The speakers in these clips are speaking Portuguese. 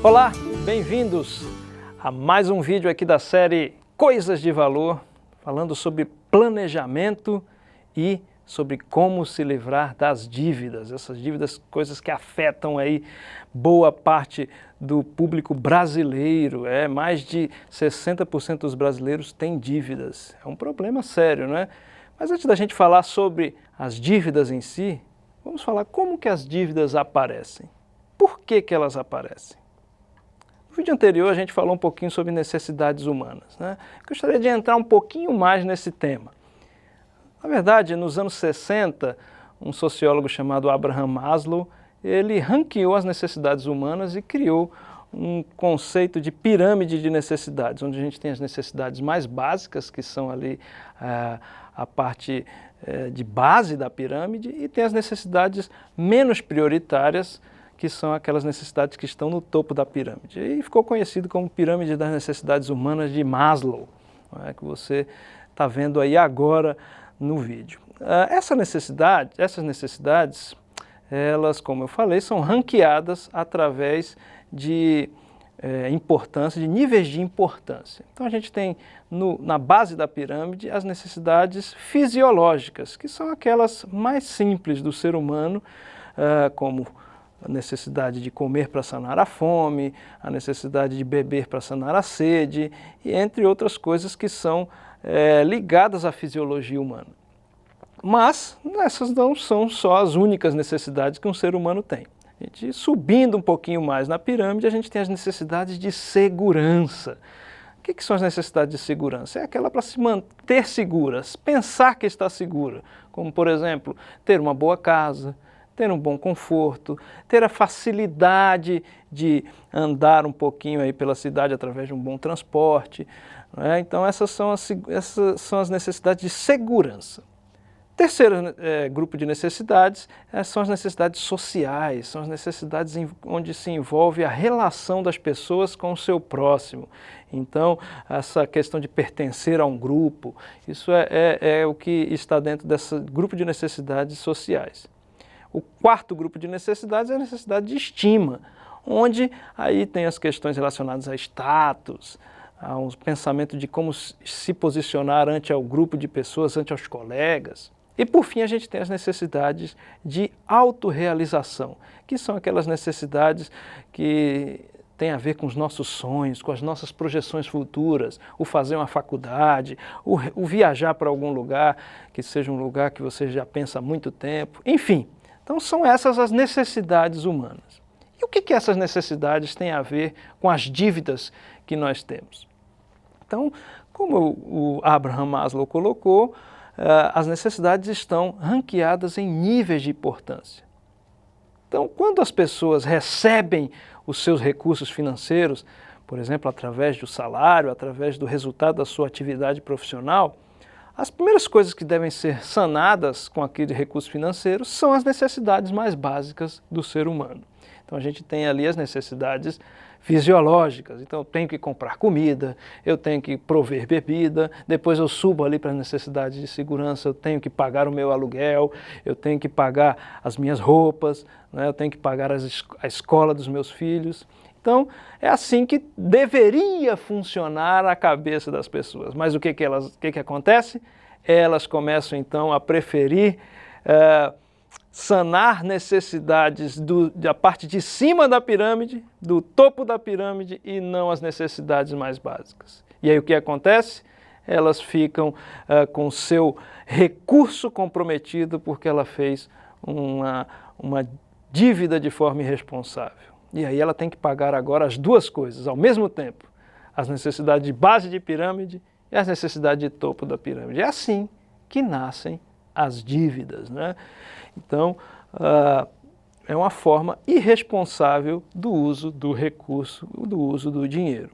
Olá, bem-vindos a mais um vídeo aqui da série Coisas de Valor, falando sobre planejamento e sobre como se livrar das dívidas, essas dívidas, coisas que afetam aí boa parte do público brasileiro. Mais de 60% dos brasileiros têm dívidas. É um problema sério, não é? Mas antes da gente falar sobre as dívidas em si, vamos falar como que as dívidas aparecem. Por que que elas aparecem? No vídeo anterior a gente falou um pouquinho sobre necessidades humanas, né? Gostaria de entrar um pouquinho mais nesse tema. Na verdade, nos anos 60, um sociólogo chamado Abraham Maslow, ele ranqueou as necessidades humanas e criou um conceito de pirâmide de necessidades, onde a gente tem as necessidades mais básicas, que são ali a parte de base da pirâmide, e tem as necessidades menos prioritárias, que são aquelas necessidades que estão no topo da pirâmide. E ficou conhecido como pirâmide das necessidades humanas de Maslow, que você está vendo aí agora no vídeo. Essas necessidades, elas, como eu falei, são ranqueadas através de importância, de níveis de importância. Então a gente tem na base da pirâmide as necessidades fisiológicas, que são aquelas mais simples do ser humano, como a necessidade de comer para sanar a fome, a necessidade de beber para sanar a sede, e entre outras coisas que são ligadas à fisiologia humana. Mas essas não são só as únicas necessidades que um ser humano tem. A gente, subindo um pouquinho mais na pirâmide, a gente tem as necessidades de segurança. O que são as necessidades de segurança? É aquela para se manter segura, pensar que está segura, como, por exemplo, ter uma boa casa, ter um bom conforto, ter a facilidade de andar um pouquinho aí pela cidade através de um bom transporte, não é? Então essas são as necessidades de segurança. Terceiro grupo de necessidades são as necessidades sociais, são as necessidades onde se envolve a relação das pessoas com o seu próximo. Então, essa questão de pertencer a um grupo, isso é o que está dentro desse grupo de necessidades sociais. O quarto grupo de necessidades é a necessidade de estima, onde aí tem as questões relacionadas a status, a um pensamento de como se posicionar ante ao grupo de pessoas, ante aos colegas. E por fim a gente tem as necessidades de autorrealização, que são aquelas necessidades que têm a ver com os nossos sonhos, com as nossas projeções futuras, o fazer uma faculdade, o viajar para algum lugar, que seja um lugar que você já pensa há muito tempo, enfim. Então são essas as necessidades humanas. E o que essas necessidades têm a ver com as dívidas que nós temos? Então, como o Abraham Maslow colocou, as necessidades estão ranqueadas em níveis de importância. Então, quando as pessoas recebem os seus recursos financeiros, por exemplo, através do salário, através do resultado da sua atividade profissional, as primeiras coisas que devem ser sanadas com aquele recurso financeiro são as necessidades mais básicas do ser humano. Então a gente tem ali as necessidades fisiológicas, então eu tenho que comprar comida, eu tenho que prover bebida, depois eu subo ali para as necessidades de segurança, eu tenho que pagar o meu aluguel, eu tenho que pagar as minhas roupas, né, eu tenho que pagar a escola dos meus filhos. Então, é assim que deveria funcionar a cabeça das pessoas. Mas o que acontece? Elas começam, então, a preferir sanar necessidades da parte de cima da pirâmide, do topo da pirâmide, e não as necessidades mais básicas. E aí o que acontece? Elas ficam com o seu recurso comprometido porque ela fez uma dívida de forma irresponsável. E aí ela tem que pagar agora as duas coisas ao mesmo tempo, as necessidades de base de pirâmide e as necessidades de topo da pirâmide. É assim que nascem as dívidas, né? Então, é uma forma irresponsável do uso do recurso, do uso do dinheiro.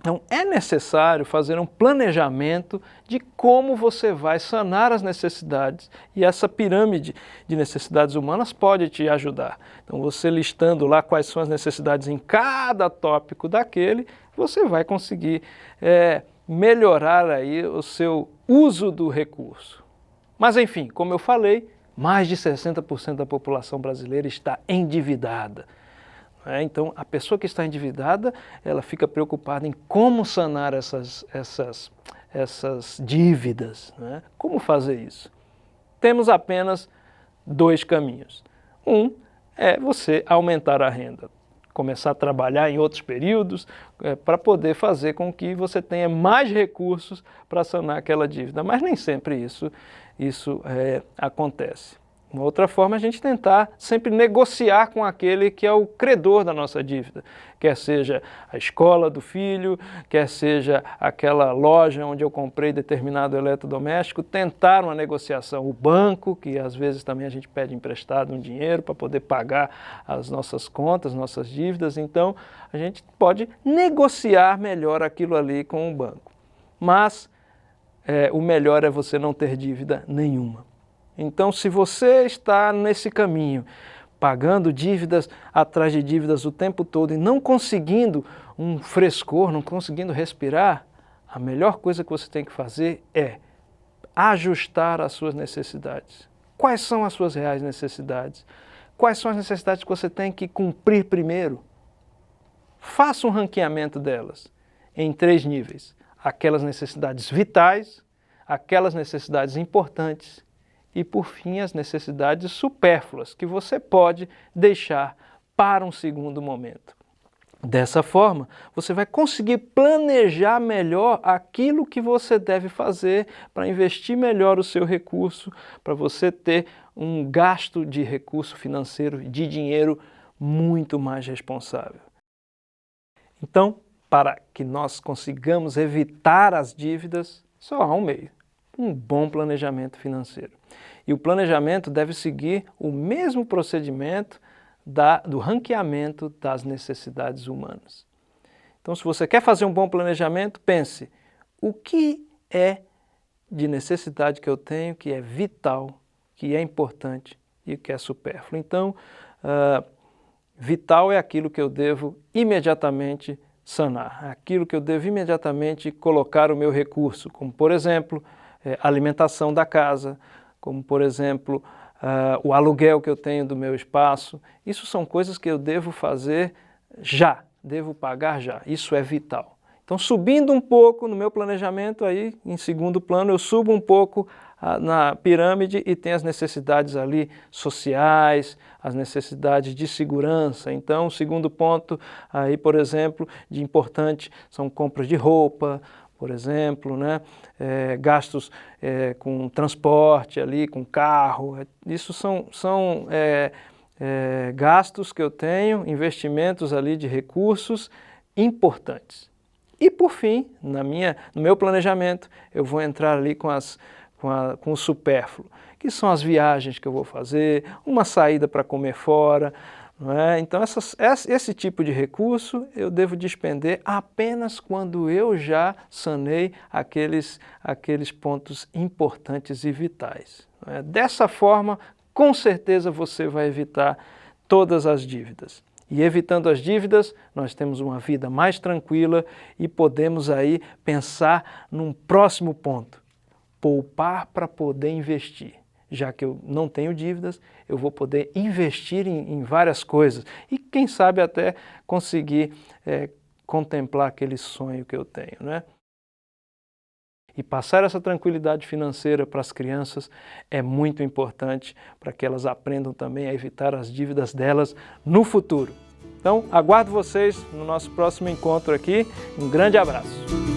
Então, é necessário fazer um planejamento de como você vai sanar as necessidades, e essa pirâmide de necessidades humanas pode te ajudar. Então, você listando lá quais são as necessidades em cada tópico daquele, você vai conseguir melhorar aí o seu uso do recurso. Mas, enfim, como eu falei, mais de 60% da população brasileira está endividada. Então, a pessoa que está endividada, ela fica preocupada em como sanar essas dívidas. Como fazer isso? Temos apenas dois caminhos. Um é você aumentar a renda, começar a trabalhar em outros períodos para poder fazer com que você tenha mais recursos para sanar aquela dívida. Mas nem sempre isso acontece. Uma outra forma é a gente tentar sempre negociar com aquele que é o credor da nossa dívida, quer seja a escola do filho, quer seja aquela loja onde eu comprei determinado eletrodoméstico, tentar uma negociação. O banco, que às vezes também a gente pede emprestado um dinheiro para poder pagar as nossas contas, nossas dívidas, então a gente pode negociar melhor aquilo ali com o banco. Mas o melhor é você não ter dívida nenhuma. Então, se você está nesse caminho, pagando dívidas atrás de dívidas o tempo todo e não conseguindo um frescor, não conseguindo respirar, a melhor coisa que você tem que fazer é ajustar as suas necessidades. Quais são as suas reais necessidades? Quais são as necessidades que você tem que cumprir primeiro? Faça um ranqueamento delas em 3 níveis. Aquelas necessidades vitais, aquelas necessidades importantes e, por fim, as necessidades supérfluas, que você pode deixar para um segundo momento. Dessa forma, você vai conseguir planejar melhor aquilo que você deve fazer para investir melhor o seu recurso, para você ter um gasto de recurso financeiro, de dinheiro, muito mais responsável. Então, para que nós consigamos evitar as dívidas, só há um meio: um bom planejamento financeiro. E o planejamento deve seguir o mesmo procedimento do ranqueamento das necessidades humanas. Então, se você quer fazer um bom planejamento, pense: o que é de necessidade que eu tenho, que é vital, que é importante e que é supérfluo? Então, vital é aquilo que eu devo imediatamente sanar, aquilo que eu devo imediatamente colocar o meu recurso, como, por exemplo, alimentação da casa, como, por exemplo, o aluguel que eu tenho do meu espaço. Isso são coisas que eu devo fazer já, devo pagar já. Isso é vital. Então, subindo um pouco no meu planejamento, aí, em segundo plano, eu subo um pouco na pirâmide e tem as necessidades ali sociais, as necessidades de segurança. Então, o segundo ponto, aí, por exemplo, de importante são compras de roupa, por exemplo, gastos com transporte ali, com carro. Isso são gastos que eu tenho, investimentos ali de recursos importantes. E por fim, no meu planejamento, eu vou entrar ali com o supérfluo, que são as viagens que eu vou fazer, uma saída para comer fora. Então, esse tipo de recurso eu devo despender apenas quando eu já sanei aqueles pontos importantes e vitais. Dessa forma, com certeza você vai evitar todas as dívidas. E evitando as dívidas, nós temos uma vida mais tranquila e podemos aí pensar num próximo ponto: poupar para poder investir. Já que eu não tenho dívidas, eu vou poder investir em várias coisas e, quem sabe, até conseguir contemplar aquele sonho que eu tenho, E passar essa tranquilidade financeira para as crianças é muito importante para que elas aprendam também a evitar as dívidas delas no futuro. Então, aguardo vocês no nosso próximo encontro aqui. Um grande abraço!